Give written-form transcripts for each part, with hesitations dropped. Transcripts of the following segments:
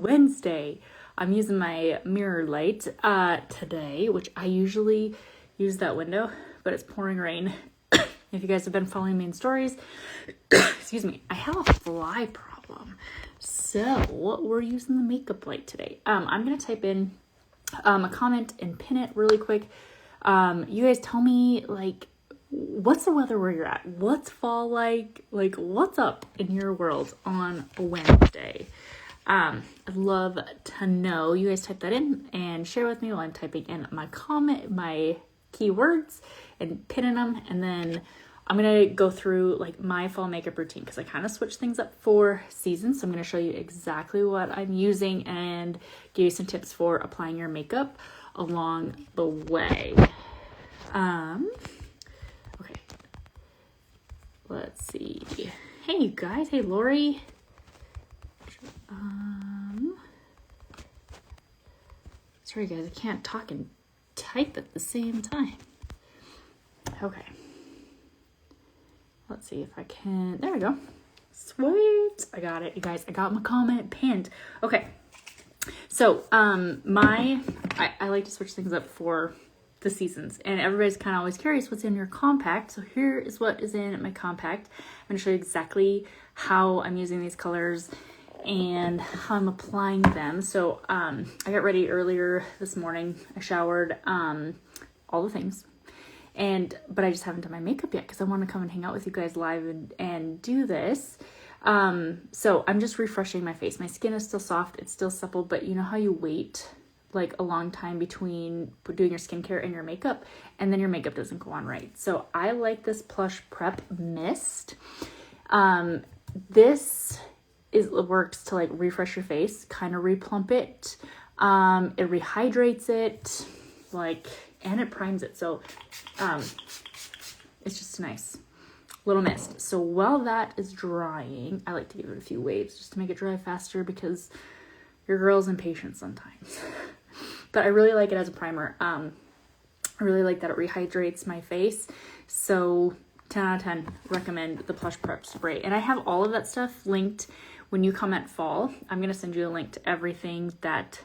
Wednesday. I'm using my mirror light today, which I usually use that window, but it's pouring rain. If you guys have been following me in stories, excuse me, I have a fly problem. So we're using the makeup light today. I'm going to type in a comment and pin it really quick. You guys tell me, like, what's the weather where you're at? What's fall like? Like, what's up in your world on a Wednesday? I'd love to know. You guys type that in and share with me while I'm typing in my comment, my keywords and pinning them. And then I'm going to go through like my fall makeup routine because I kind of switch things up for seasons. So I'm going to show you exactly what I'm using and give you some tips for applying your makeup along the way. Okay. Let's see. Hey, you guys. Hey, Lori. Sorry, guys. I can't talk and type at the same time. Okay. Let's see if I can. There we go. Sweet. I got it, you guys. I got my comment pinned. Okay. So, I like to switch things up for the seasons, and everybody's kind of always curious what's in your compact. So here is what is in my compact. I'm going to show you exactly how I'm using these colors and how I'm applying them. So, I got ready earlier this morning. I showered, all the things. But I just haven't done my makeup yet because I want to come and hang out with you guys live and do this. So I'm just refreshing my face. My skin is still soft. It's still supple, but you know how you wait like a long time between doing your skincare and your makeup, and then your makeup doesn't go on right. So I like this Plush Prep Mist. This works to like refresh your face, kind of replump it. It rehydrates it, and it primes it. So, it's just a nice little mist. So while that is drying, I like to give it a few waves just to make it dry faster because your girl's impatient sometimes. But I really like it as a primer. I really like that it rehydrates my face. So 10 out of 10, recommend the Plush Prep Spray. And I have all of that stuff linked when you comment fall. I'm going to send you a link to everything that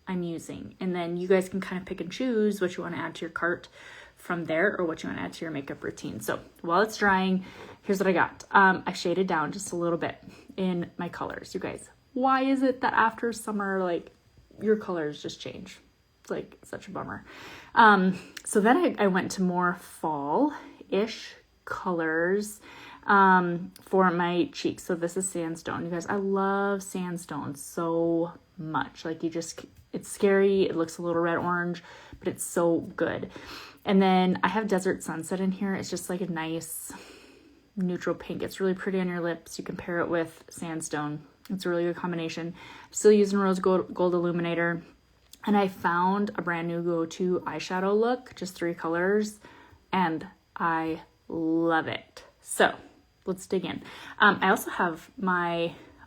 I'm using, and then you guys can kind of pick and choose what you want to add to your cart from there or what you want to add to your makeup routine. So while it's drying, here's what I got. I shaded down just a little bit in my colors. You guys, why is it that after summer, like, your colors just change? It's like such a bummer. So then I went to more fall-ish colors for my cheeks. So this is Sandstone. You guys, I love Sandstone so much. Like, it's scary. It looks a little red orange, but it's so good. And then I have Desert Sunset in here. It's just like a nice neutral pink. It's really pretty on your lips. You can pair it with Sandstone. It's a really good combination. I'm still using Rose Gold Illuminator. And I found a brand new go-to eyeshadow look, just 3 colors, and I love it. So let's dig in. I also have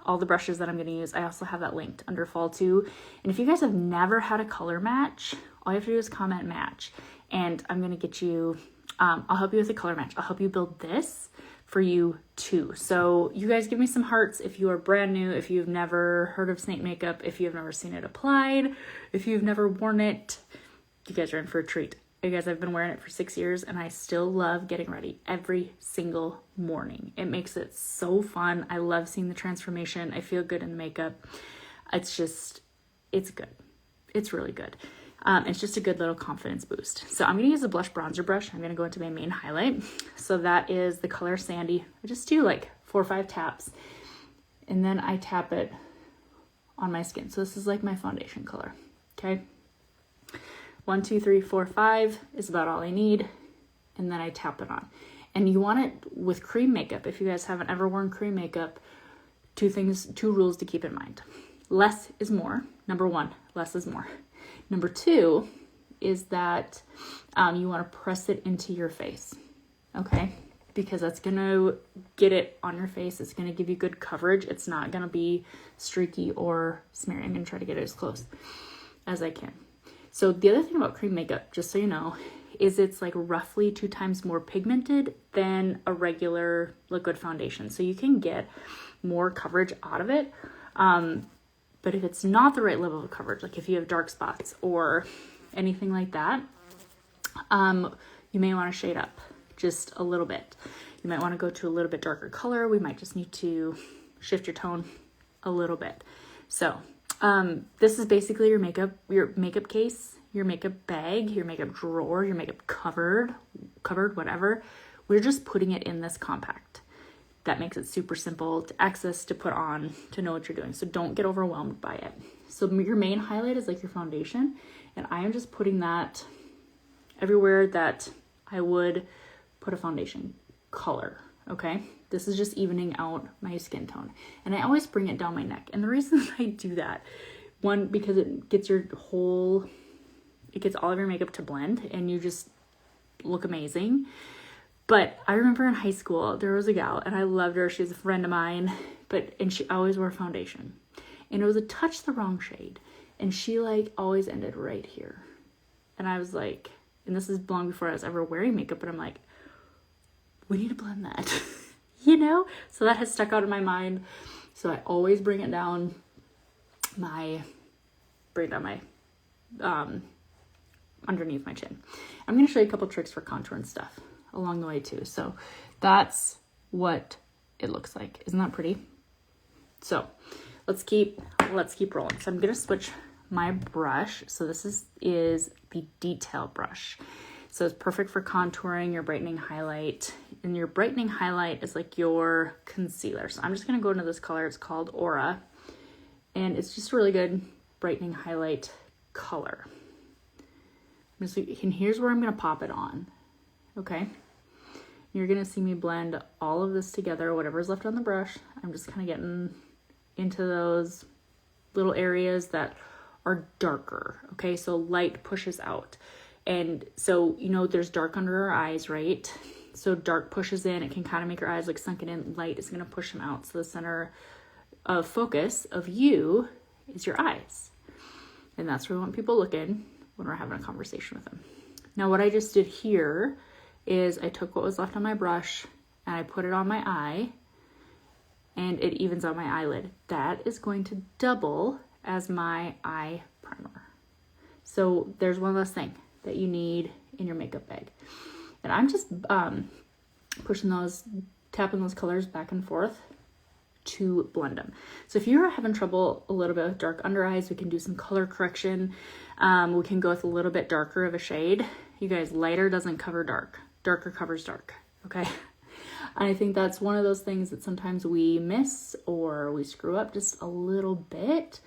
all the brushes that I'm going to use. I also have that linked under fall too. And if you guys have never had a color match, all you have to do is comment match. And I'm going to get you, I'll help you with a color match. I'll help you build this for you too. So you guys give me some hearts if you are brand new, if you've never heard of SEINT makeup, if you've never seen it applied, if you've never worn it, you guys are in for a treat. You guys, I've been wearing it for 6 years and I still love getting ready every single morning. It makes it so fun. I love seeing the transformation. I feel good in makeup. It's good. It's really good. It's just a good little confidence boost. So I'm going to use a blush bronzer brush. I'm going to go into my main highlight. So that is the color Sandy. I just do like 4 or 5 taps and then I tap it on my skin. So this is like my foundation color. Okay. 1, 2, 3, 4, 5 is about all I need. And then I tap it on. And you want it with cream makeup. If you guys haven't ever worn cream makeup, 2 rules to keep in mind. Less is more. Number 1, less is more. Number 2 is that you want to press it into your face. Okay? Because that's going to get it on your face. It's going to give you good coverage. It's not going to be streaky or smeary. I'm going to try to get it as close as I can. So the other thing about cream makeup, just so you know, is it's like roughly 2 times more pigmented than a regular liquid foundation. So you can get more coverage out of it. But if it's not the right level of coverage, like if you have dark spots or anything like that, you may want to shade up just a little bit. You might want to go to a little bit darker color. We might just need to shift your tone a little bit. So this is basically your makeup case, your makeup bag, your makeup drawer, your makeup covered, whatever. We're just putting it in this compact. That makes it super simple to access, to put on, to know what you're doing. So don't get overwhelmed by it. So your main highlight is like your foundation. And I am just putting that everywhere that I would put a foundation color, okay? This is just evening out my skin tone. And I always bring it down my neck. And the reason I do that, one, because it gets all of your makeup to blend and you just look amazing. But I remember in high school, there was a gal and I loved her. She was a friend of mine, and she always wore foundation. And it was a touch the wrong shade. And she like always ended right here. And I was like, and this is long before I was ever wearing makeup, but I'm like, we need to blend that, you know? So that has stuck out in my mind. So I always bring it down underneath my chin. I'm going to show you a couple tricks for contour and stuff along the way too. So that's what it looks like. Isn't that pretty? So let's keep rolling. So I'm going to switch my brush. So this is the detail brush. So it's perfect for contouring, your brightening highlight. And your brightening highlight is like your concealer. So I'm just going to go into this color. It's called Aura. And it's just a really good brightening highlight color. And here's where I'm going to pop it on. Okay. You're going to see me blend all of this together, whatever's left on the brush. I'm just kind of getting into those little areas that are darker. Okay. So light pushes out. And so, you know, there's dark under our eyes, right? So dark pushes in. It can kind of make your eyes look sunken in. Light is going to push them out. So the center of focus of you is your eyes. And that's where we want people looking when we're having a conversation with them. Now, what I just did here is I took what was left on my brush and I put it on my eye and it evens out my eyelid. That is going to double as my eye primer. So there's one less thing that you need in your makeup bag. And I'm just tapping those colors back and forth to blend them. So if you're having trouble a little bit with dark under eyes, we can do some color correction. We can go with a little bit darker of a shade. You guys, lighter doesn't cover dark. Darker covers dark, okay? And I think that's one of those things that sometimes we miss or we screw up just a little bit,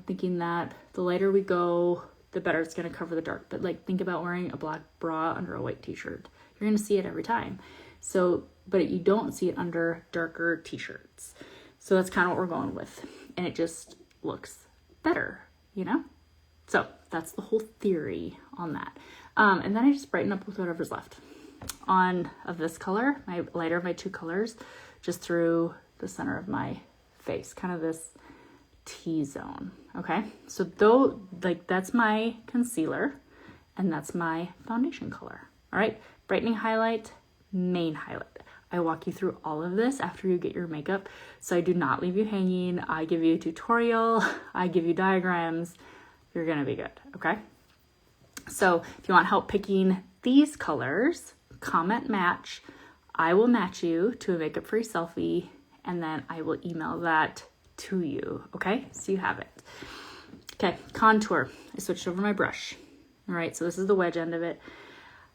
thinking that the lighter we go, the better it's going to cover the dark. But like, think about wearing a black bra under a white t-shirt. You're going to see it every time. So, but you don't see it under darker t-shirts. So that's kind of what we're going with. And it just looks better, you know? So that's the whole theory on that. And then I just brighten up with whatever's left of this color, my lighter of my two colors, just through the center of my face, kind of this T-zone. Okay. So that's my concealer and that's my foundation color. All right. Brightening highlight, main highlight. I walk you through all of this after you get your makeup. So I do not leave you hanging. I give you a tutorial. I give you diagrams. You're going to be good. Okay. So if you want help picking these colors, comment match. I will match you to a makeup free selfie and then I will email that to you. Okay. So you have it. Okay. Contour. I switched over my brush. All right. So this is the wedge end of it.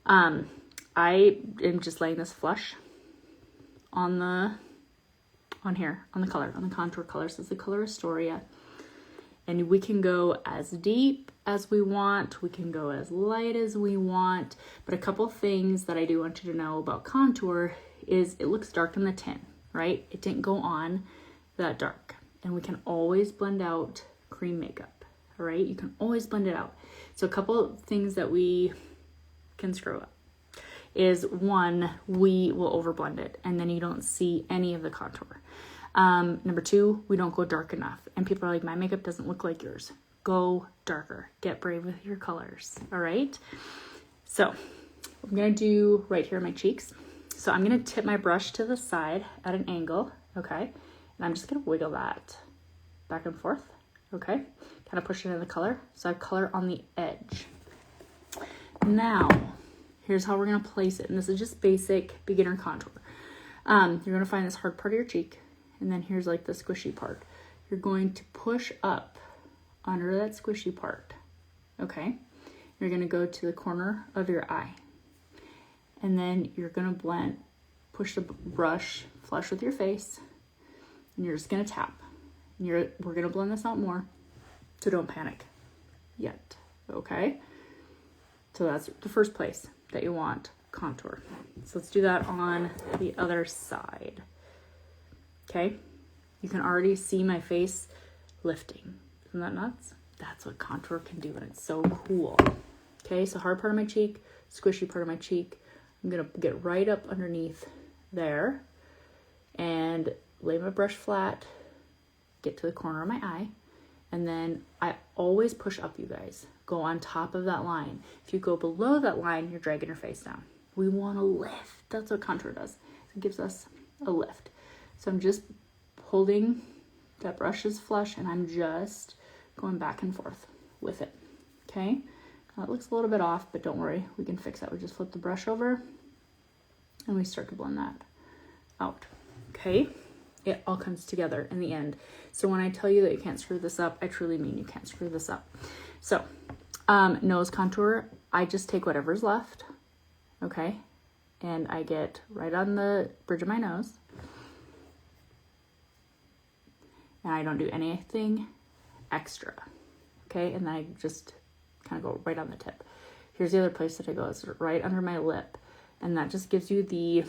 I am just laying this flush on the contour color. So this is the color Astoria. And we can go as deep as we want. We can go as light as we want. But a couple things that I do want you to know about contour is it looks dark in the tin, right? It didn't go on that dark. And we can always blend out cream makeup, all right? You can always blend it out. So a couple things that we can screw up is one, we will overblend it and then you don't see any of the contour. Number two, we don't go dark enough. And people are like, my makeup doesn't look like yours. Go darker. Get brave with your colors. All right. So I'm going to do right here on my cheeks. So I'm going to tip my brush to the side at an angle. Okay. And I'm just going to wiggle that back and forth. okay? Kind of push it in the color. So I have color on the edge. Now, here's how we're gonna place it. And this is just basic beginner contour. You're gonna find this hard part of your cheek, and then here's like the squishy part. You're going to push up under that squishy part, okay? You're gonna go to the corner of your eye, and then you're gonna blend, push the brush flush with your face, and you're just gonna tap. And we're gonna blend this out more, so don't panic yet, okay? So that's the first place that you want contour. So let's do that on the other side, okay? You can already see my face lifting. Isn't that nuts? That's what contour can do, and it's so cool. Okay, so hard part of my cheek, squishy part of my cheek. I'm gonna get right up underneath there and lay my brush flat, get to the corner of my eye, and then I always push up, you guys. Go on top of that line. If you go below that line, you're dragging your face down. We want a lift. That's what contour does. It gives us a lift. So I'm just holding that brush is flush, and I'm just going back and forth with it, okay? Now it looks a little bit off, but don't worry, we can fix that. We just flip the brush over, and we start to blend that out, okay? It all comes together in the end. So when I tell you that you can't screw this up, I truly mean you can't screw this up. So, nose contour, I just take whatever's left, okay? And I get right on the bridge of my nose. And I don't do anything extra, okay? And then I just kind of go right on the tip. Here's the other place that I go, is right under my lip. And that just gives you the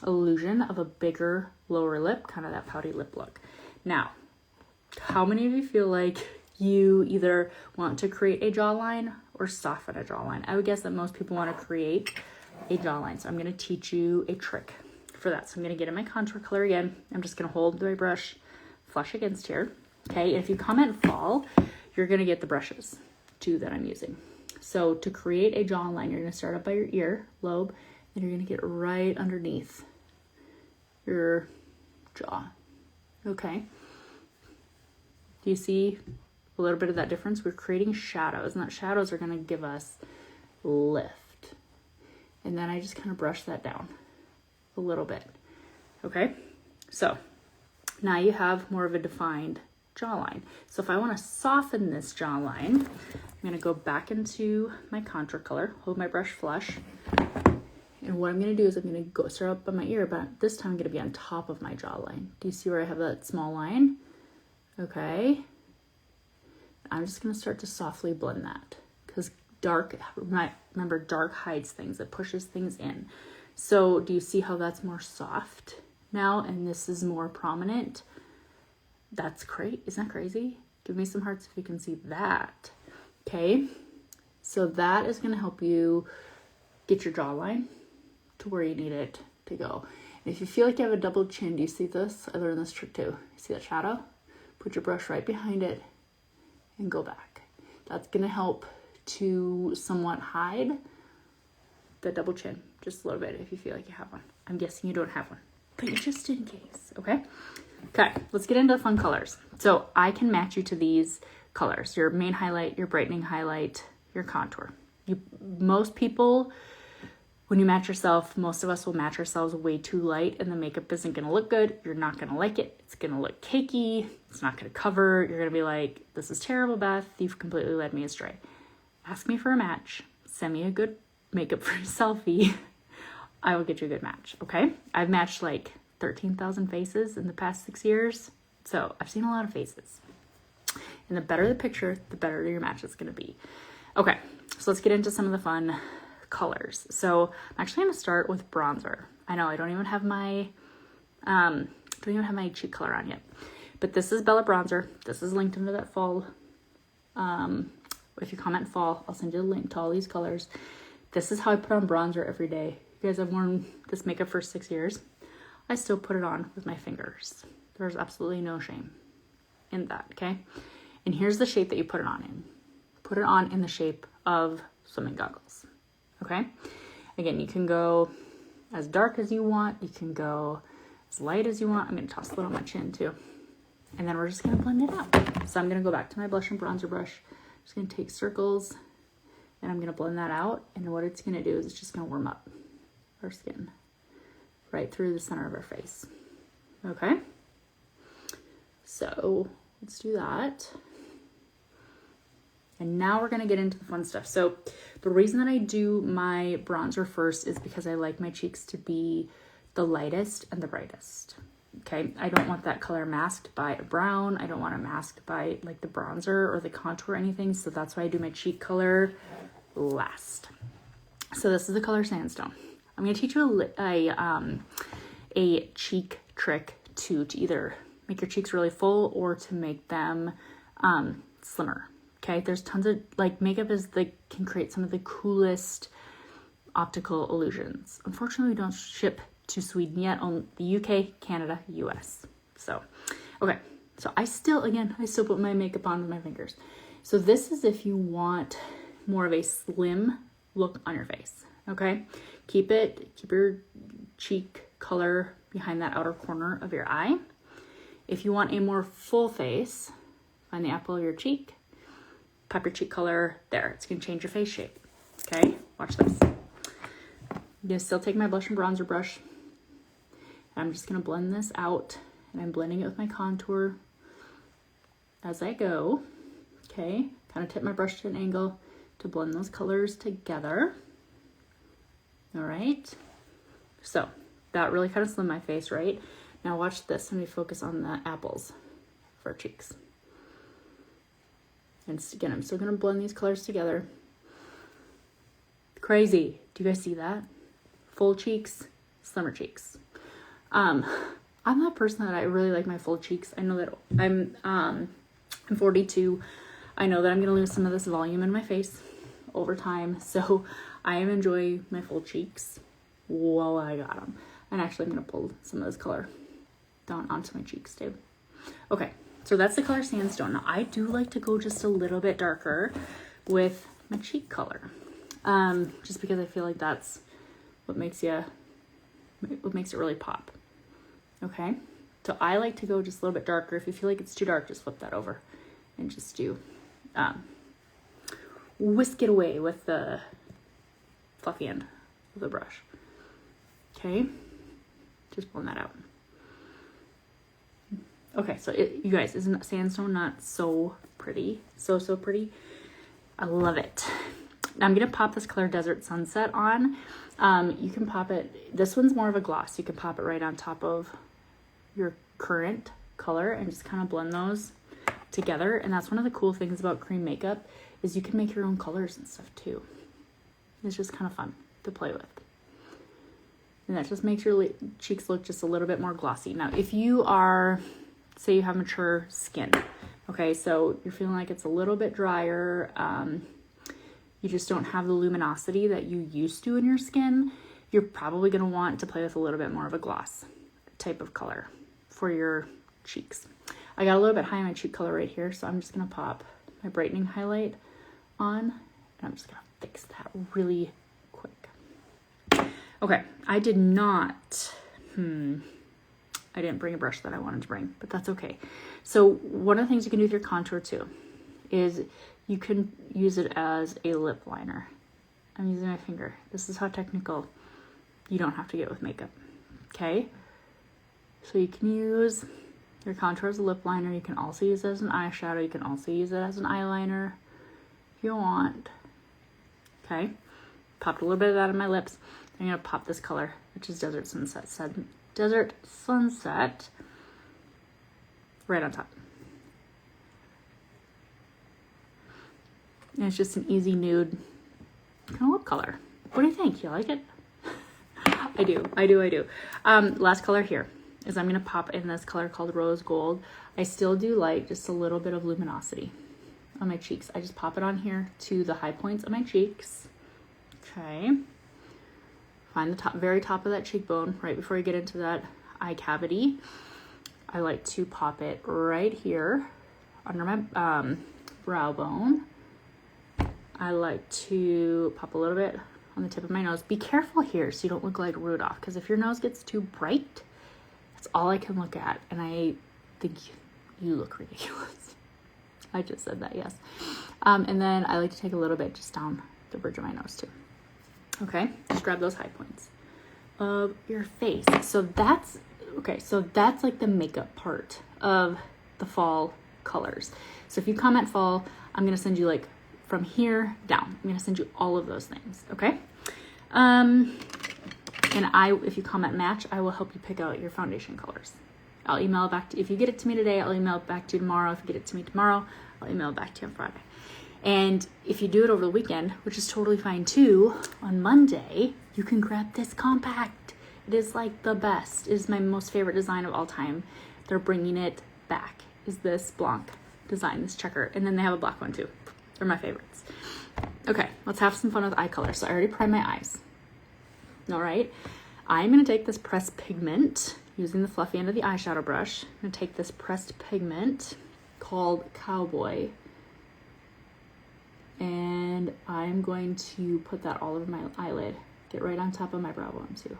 illusion of a bigger lower lip, kind of that pouty lip look. Now, how many of you feel like you either want to create a jawline or soften a jawline? I would guess that most people want to create a jawline. So I'm going to teach you a trick for that. So I'm going to get in my contour color again. I'm just going to hold my brush flush against here, okay? And if you comment fall, you're going to get the brushes too that I'm using. So to create a jawline, you're going to start up by your ear lobe, and you're going to get right underneath your jaw, okay? Do you see a little bit of that difference? We're creating shadows, and that shadows are going to give us lift. And then I just kind of brush that down a little bit, okay? So now you have more of a defined jawline. So if I want to soften this jawline, I'm going to go back into my contour color, hold my brush flush, and what I'm going to do is I'm going to go start up by my ear, but this time I'm going to be on top of my jawline. Do you see where I have that small line? Okay. I'm just going to start to softly blend that, because remember, dark hides things, it pushes things in. So do you see how that's more soft now, and this is more prominent? That's great. Isn't that crazy? Give me some hearts if you can see that. Okay, so that is going to help you get your jawline to where you need it to go. And if you feel like you have a double chin, do you see this? I learned this trick too. You see that shadow? Put your brush right behind it and go back. That's going to help to somewhat hide the double chin just a little bit if you feel like you have one. I'm guessing you don't have one, but just in case, okay? Okay, let's get into the fun colors. So I can match you to these colors: your main highlight, your brightening highlight, your contour. Most people, when you match yourself, most of us will match ourselves way too light, and the makeup isn't going to look good. You're not going to like it. It's going to look cakey. It's not going to cover. You're going to be like, this is terrible, Beth. You've completely led me astray. Ask me for a match. Send me a good makeup for a selfie. I will get you a good match, okay? I've matched like 13,000 faces in the past 6 years. So I've seen a lot of faces. And the better the picture, the better your match is going to be. Okay, so let's get into some of the fun colors. So I'm actually going to start with bronzer. I know I don't even have my cheek color on yet, but this is Bella bronzer. This is linked into that fall. If you comment fall, I'll send you a link to all these colors. This is how I put on bronzer every day. You guys, I've worn this makeup for 6 years. I still put it on with my fingers. There's absolutely no shame in that, okay? And here's the shape that you put it on in. Put it on in the shape of swimming goggles, okay? Again, you can go as dark as you want. You can go as light as you want. I'm going to toss a little on my chin too. And then we're just gonna blend it out. So I'm gonna go back to my blush and bronzer brush. Just gonna take circles and I'm gonna blend that out. And what it's gonna do is it's just gonna warm up our skin right through the center of our face. Okay, so let's do that. And now we're gonna get into the fun stuff. So the reason that I do my bronzer first is because I like my cheeks to be the lightest and the brightest. Okay, I don't want that color masked by a brown. I don't want it masked by like the bronzer or the contour or anything. So that's why I do my cheek color last. So this is the color Sandstone. I'm gonna teach you a cheek trick to either make your cheeks really full or to make them slimmer. Okay, there's tons of like makeup can create some of the coolest optical illusions. Unfortunately, we don't ship to Sweden yet, on the UK, Canada, US. So, okay. So I still put my makeup on with my fingers. So this is if you want more of a slim look on your face, okay? Keep your cheek color behind that outer corner of your eye. If you want a more full face, find the apple of your cheek, pop your cheek color there. It's gonna change your face shape, okay? Watch this. I'm gonna still take my blush and bronzer brush. I'm just gonna blend this out, and I'm blending it with my contour as I go. Okay, kind of tip my brush to an angle to blend those colors together. All right, so that really kind of slimmed my face, right? Now watch this. Let me focus on the apples for our cheeks. And again, I'm still gonna blend these colors together. Crazy. Do you guys see that? Full cheeks, slimmer cheeks. I'm that person that I really like my full cheeks. I know that I'm 42. I know that I'm gonna lose some of this volume in my face over time. So I am enjoying my full cheeks while I got them. And actually I'm gonna pull some of this color down onto my cheeks too. Okay, so that's the color Sandstone. Now I do like to go just a little bit darker with my cheek color. Just because I feel like that's what makes it really pop. Okay, so I like to go just a little bit darker. If you feel like it's too dark, just flip that over and just do whisk it away with the fluffy end of the brush. Okay, just blend that out. Okay, so you guys, isn't Sandstone not so pretty? So pretty. I love it. Now I'm gonna pop this color Desert Sunset on. You can pop it, this one's more of a gloss. You can pop it right on top of your current color and just kind of blend those together. And that's one of the cool things about cream makeup is you can make your own colors and stuff too. It's just kind of fun to play with. And that just makes your cheeks look just a little bit more glossy. Now, if you are, say you have mature skin, okay, so you're feeling like it's a little bit drier, you just don't have the luminosity that you used to in your skin, you're probably gonna want to play with a little bit more of a gloss type of color for your cheeks. I got a little bit high on my cheek color right here, so I'm just gonna pop my brightening highlight on, and I'm just gonna fix that really quick. Okay, I did not, I didn't bring a brush that I wanted to bring, but that's okay. So one of the things you can do with your contour too is you can use it as a lip liner. I'm using my finger. This is how technical you don't have to get with makeup, okay? So you can use your contour as a lip liner. You can also use it as an eyeshadow. You can also use it as an eyeliner if you want, okay? Popped a little bit of that on my lips. I'm gonna pop this color, which is Desert Sunset. Desert Sunset right on top. And it's just an easy nude kind of lip color. What do you think? You like it? I do. Last color here is I'm going to pop in this color called Rose Gold. I still do like just a little bit of luminosity on my cheeks. I just pop it on here to the high points of my cheeks. Okay. Find the very top of that cheekbone right before you get into that eye cavity. I like to pop it right here under my brow bone. I like to pop a little bit on the tip of my nose. Be careful here so you don't look like Rudolph, because if your nose gets too bright, that's all I can look at. And I think You look ridiculous. I just said that, yes. And then I like to take a little bit just down the bridge of my nose too. Okay, just grab those high points of your face. So that's like the makeup part of the fall colors. So if you comment fall, I'm gonna send you like from here down. I'm gonna send you all of those things, okay? And if you comment match, I will help you pick out your foundation colors. I'll email it back to you. If you get it to me today, I'll email it back to you tomorrow. If you get it to me tomorrow, I'll email it back to you on Friday. And if you do it over the weekend, which is totally fine too, on Monday, you can grab this compact. It is like the best. It is my most favorite design of all time. They're bringing it back. Is this Blanc design, this checker. And then they have a black one too. They're my favorites. Okay, let's have some fun with eye color. So I already primed my eyes. All right, I'm gonna take this pressed pigment using the fluffy end of the eyeshadow brush. I'm gonna take this pressed pigment called Cowboy, and I'm going to put that all over my eyelid. Get right on top of my brow bone too.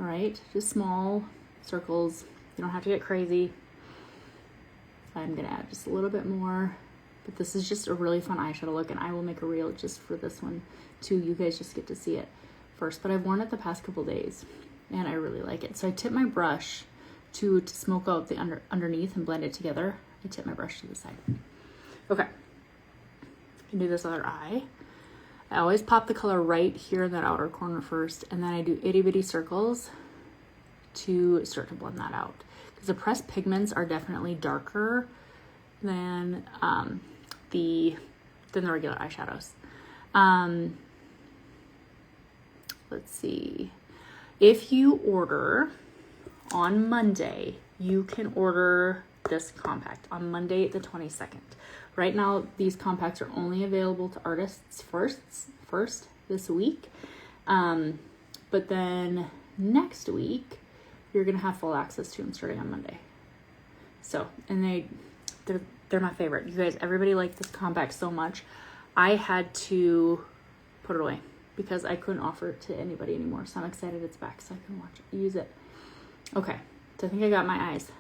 All right, just small circles. You don't have to get crazy. I'm gonna add just a little bit more, but this is just a really fun eyeshadow look, and I will make a reel just for this one too. You guys just get to see it first, but I've worn it the past couple days and I really like it. So I tip my brush to smoke out the underneath and blend it together. I tip my brush to the side. Okay, I can do this other eye. I always pop the color right here in that outer corner first, and then I do itty bitty circles to start to blend that out. Because the pressed pigments are definitely darker than the regular eyeshadows. Let's see. If you order on Monday, you can order this compact on Monday the 22nd. Right now, these compacts are only available to artists first this week. But then next week, you're gonna have full access to them starting on Monday. So, and they're my favorite. You guys, everybody liked this compact so much, I had to put it away because I couldn't offer it to anybody anymore. So I'm excited it's back so I can use it. Okay, so I think I got my eyes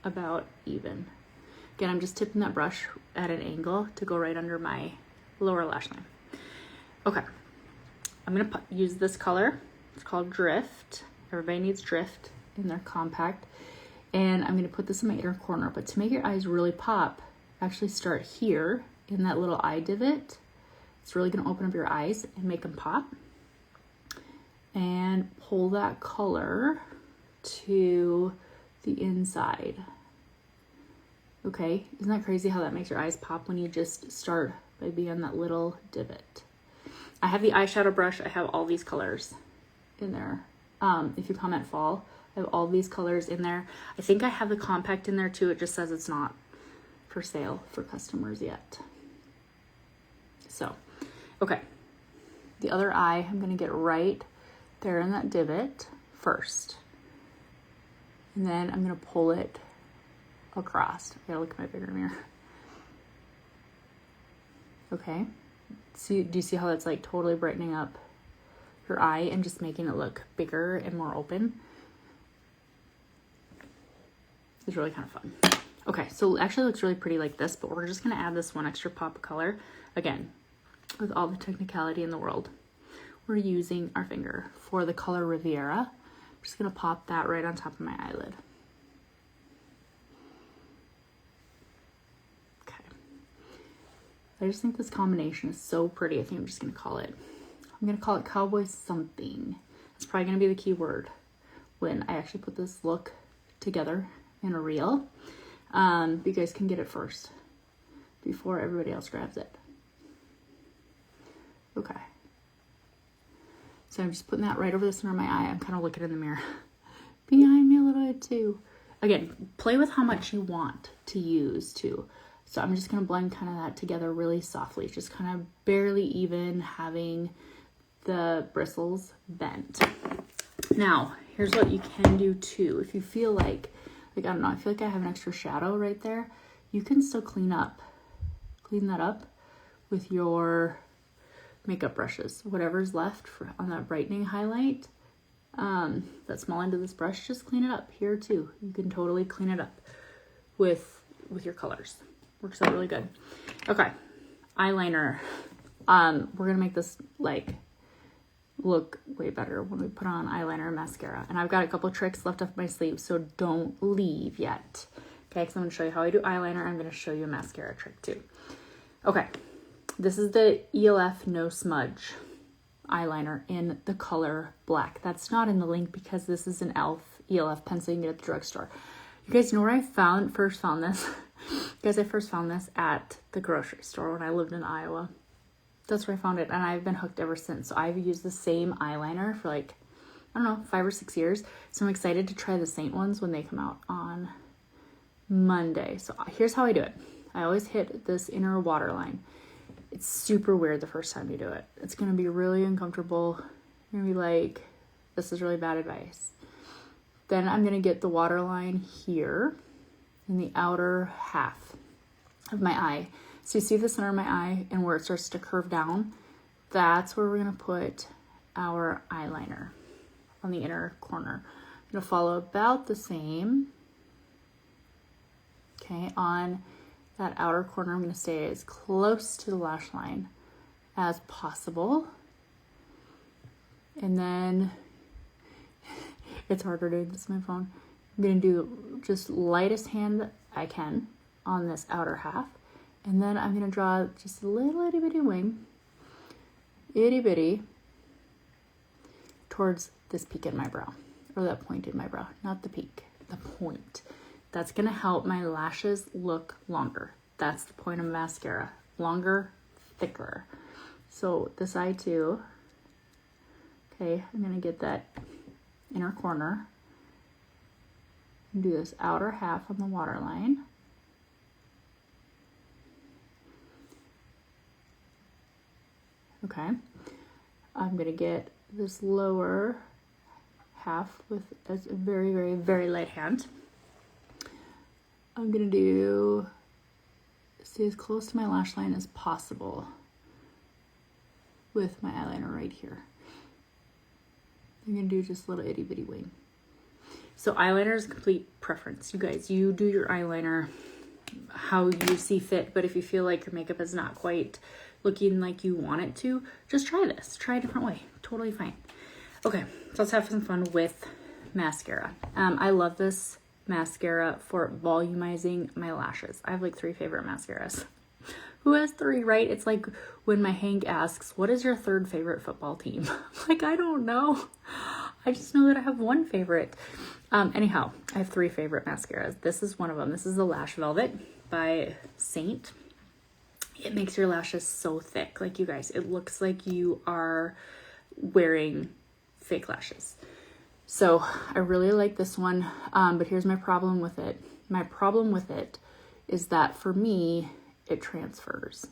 about even. Again, I'm just tipping that brush at an angle to go right under my lower lash line. Okay, I'm gonna use this color. It's called Drift. Everybody needs Drift in their compact. And I'm gonna put this in my inner corner, but to make your eyes really pop, actually start here in that little eye divot. It's really gonna open up your eyes and make them pop. And pull that color to the inside. Okay, isn't that crazy how that makes your eyes pop when you just start by being on that little divot? I have the eyeshadow brush. I have all these colors in there. If you comment fall, I have all these colors in there. I think I have the compact in there too. It just says it's not for sale for customers yet. So, okay. The other eye, I'm gonna get right there in that divot first. And then I'm gonna pull it across. I gotta look at my bigger mirror. Okay. So do you see how that's like totally brightening up your eye and just making it look bigger and more open? It's really kind of fun. Okay, so it actually looks really pretty like this, but we're just gonna add this one extra pop of color. Again, with all the technicality in the world, we're using our finger for the color Riviera. I'm just gonna pop that right on top of my eyelid. Okay. I just think this combination is so pretty. I think I'm just gonna call it Cowboy something. That's probably gonna be the key word when I actually put this look together in a reel. You guys can get it first before everybody else grabs it. Okay. So I'm just putting that right over the center of my eye. I'm kind of looking in the mirror behind me a little bit too. Again, play with how much you want to use too. So I'm just going to blend kind of that together really softly, just kind of barely even having the bristles bent. Now, here's what you can do too. If you feel like I don't know, I feel like I have an extra shadow right there, you can still clean that up with your makeup brushes. Whatever's left on that brightening highlight, that small end of this brush, just clean it up here too. You can totally clean it up with with your colors. Works out really good. Okay, eyeliner. We're gonna make this like look way better when we put on eyeliner and mascara. And I've got a couple tricks left up my sleeve, so don't leave yet. Okay, because I'm gonna show you how I do eyeliner. I'm gonna show you a mascara trick too. Okay, this is the ELF No Smudge eyeliner in the color black. That's not in the link because this is an ELF pencil you can get at the drugstore. You guys know where I first found this? Guys, I first found this at the grocery store when I lived in Iowa. That's where I found it, and I've been hooked ever since. So I've used the same eyeliner for like, I don't know, 5 or 6 years. So I'm excited to try the SEINT ones when they come out on Monday. So here's how I do it. I always hit this inner waterline. It's super weird the first time you do it. It's going to be really uncomfortable. You're going to be like, this is really bad advice. Then I'm going to get the waterline here in the outer half of my eye. So you see the center of my eye and where it starts to curve down? That's where we're going to put our eyeliner on the inner corner. I'm going to follow about the same. Okay, on that outer corner, I'm going to stay as close to the lash line as possible. And then, it's harder doing this on my phone. I'm going to do just lightest hand I can on this outer half. And then I'm going to draw just a little itty bitty wing, itty bitty, towards this peak in my brow, or that point in my brow, not the peak, the point. That's going to help my lashes look longer. That's the point of mascara, longer, thicker. So this eye too. Okay, I'm going to get that inner corner and do this outer half on the waterline. Okay, I'm going to get this lower half with a very, very, very light hand. I'm going to stay as close to my lash line as possible with my eyeliner right here. I'm going to do just a little itty bitty wing. So eyeliner is complete preference. You guys, you do your eyeliner how you see fit, but if you feel like your makeup is not quite looking like you want it to, just try this. Try a different way. Totally fine. Okay, so let's have some fun with mascara. I love this mascara for volumizing my lashes. I have like 3 favorite mascaras. Who has 3, right? It's like when my Hank asks, what is your 3rd favorite football team? Like, I don't know. I just know that I have 1 favorite. Anyhow, I have 3 favorite mascaras. This is one of them. This is the Lash Velvet by SEINT. It makes your lashes so thick. Like, you guys, it looks like you are wearing fake lashes. So I really like this one, but here's my problem with it. My problem with it is that for me, it transfers.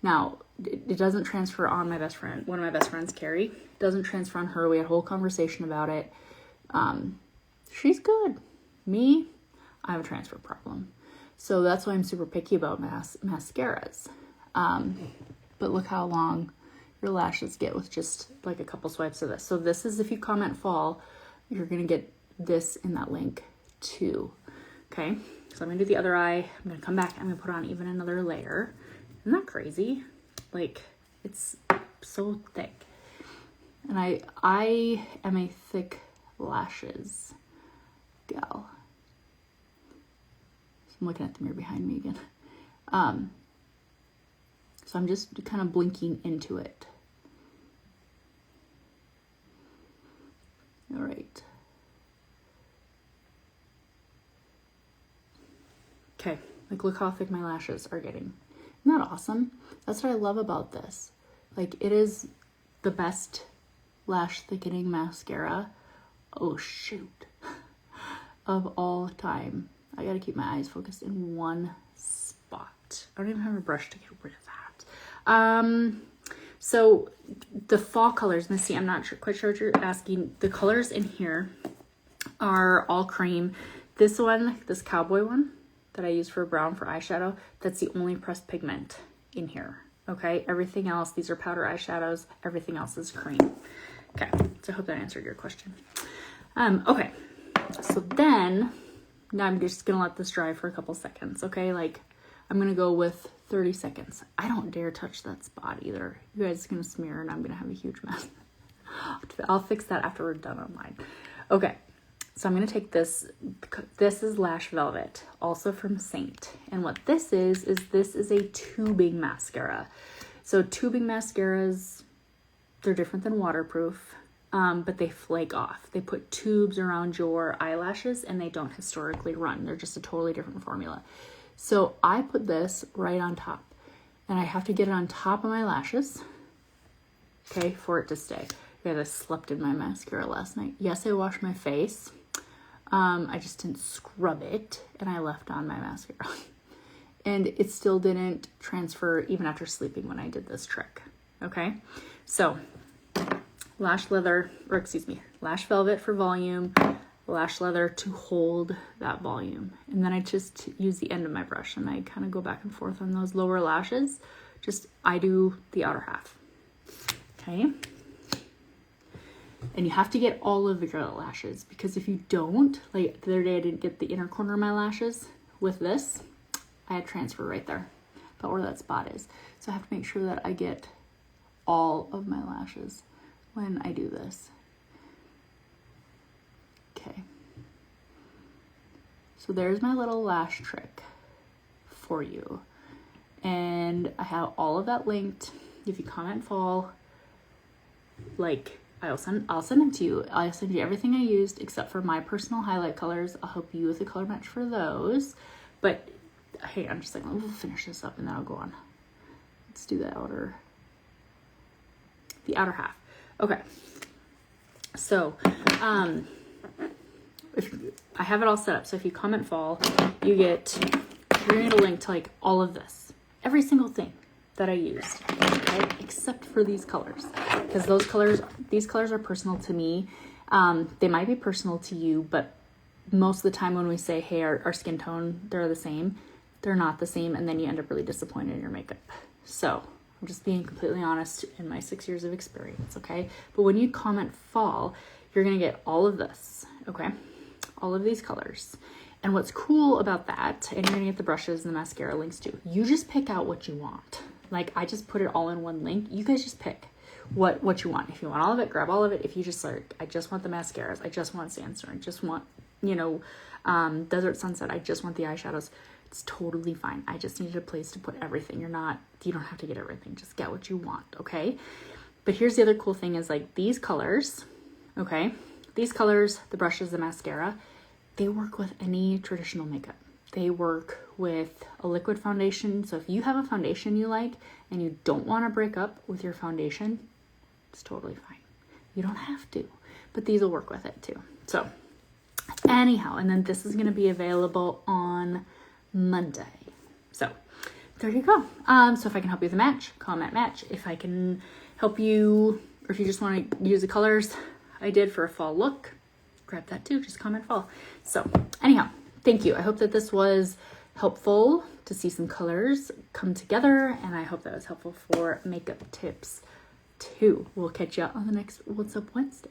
Now, it doesn't transfer on my best friend. One of my best friends, Carrie, it doesn't transfer on her. We had a whole conversation about it. She's good. Me, I have a transfer problem. So that's why I'm super picky about mascaras. But look how long your lashes get with just like a couple swipes of this. So this is, if you comment fall, you're going to get this in that link too. Okay, so I'm going to do the other eye. I'm going to come back. I'm going to put on even another layer. Isn't that crazy? Like, it's so thick. And I am a thick lashes gal. So I'm looking at the mirror behind me again. So I'm just kind of blinking into it. All right. Okay, like look how thick my lashes are getting. Isn't that awesome? That's what I love about this. Like, it is the best lash thickening mascara, oh shoot, of all time. I gotta keep my eyes focused in one spot. I don't even have a brush to get rid of that. So the fall colors, Missy, I'm not quite sure what you're asking. The colors in here are all cream. This one, this cowboy one that I use for brown for eyeshadow, that's the only pressed pigment in here. Okay, everything else, these are powder eyeshadows, everything else is cream. Okay, so I hope that answered your question. Okay, so then Now I'm just gonna let this dry for a couple seconds, okay? Like, I'm gonna go with 30 seconds. I don't dare touch that spot either. You guys are gonna smear and I'm gonna have a huge mess. I'll fix that after we're done on mine. Okay, so I'm gonna take this. This is Lash Velvet, also from SEINT. And what this is this is a tubing mascara. So tubing mascaras, they're different than waterproof, but they flake off. They put tubes around your eyelashes and they don't historically run. They're just a totally different formula. So I put this right on top and I have to get it on top of my lashes, okay, for it to stay. Guys, I slept in my mascara last night. Yes, I washed my face. I just didn't scrub it and I left on my mascara. And it still didn't transfer even after sleeping when I did this trick, okay? So, Lash Velvet for volume, Lash Leather to hold that volume. And then I just use the end of my brush and I kind of go back and forth on those lower lashes. I do the outer half, okay? And you have to get all of your lashes, because if you don't, like the other day I didn't get the inner corner of my lashes with this, I had transfer right there, about where that spot is. So I have to make sure that I get all of my lashes when I do this. Okay. So there's my little lash trick for you. And I have all of that linked. If you comment fall, like, I'll send them to you. I'll send you everything I used except for my personal highlight colors. I'll help you with a color match for those. But hey, I'm just like, we'll finish this up and then I'll go on. Let's do the outer half. Okay. So, if I have it all set up. So if you comment fall, you're gonna get a link to like all of this, every single thing that I used, okay? Except for these colors, because these colors are personal to me. They might be personal to you, but most of the time when we say, hey, our skin tone, they're the same, they're not the same, and then you end up really disappointed in your makeup. So I'm just being completely honest in my 6 years of experience, okay? But when you comment fall, you're gonna get all of this, okay? All of these colors. And what's cool about that, and you're gonna get the brushes and the mascara links too, you just pick out what you want. Like, I just put it all in one link. You guys just pick what you want. If you want all of it, grab all of it. If you just like, I just want the mascaras, I just want Sandstone, I just want, Desert Sunset, I just want the eyeshadows, it's totally fine. I just needed a place to put everything. You don't have to get everything. Just get what you want, okay? But here's the other cool thing is like these colors, okay? These colors, the brushes, the mascara, they work with any traditional makeup. They work with a liquid foundation. So if you have a foundation you like and you don't want to break up with your foundation, it's totally fine. You don't have to, but these will work with it too. So anyhow, and then this is going to be available on Monday. So there you go. So if I can help you with a match, comment match. If I can help you, or if you just want to use the colors I did for a fall look, grab that too. Just comment fall. So anyhow, thank you. I hope that this was helpful to see some colors come together, and I hope that was helpful for makeup tips too. We'll catch you on the next What's Up Wednesday.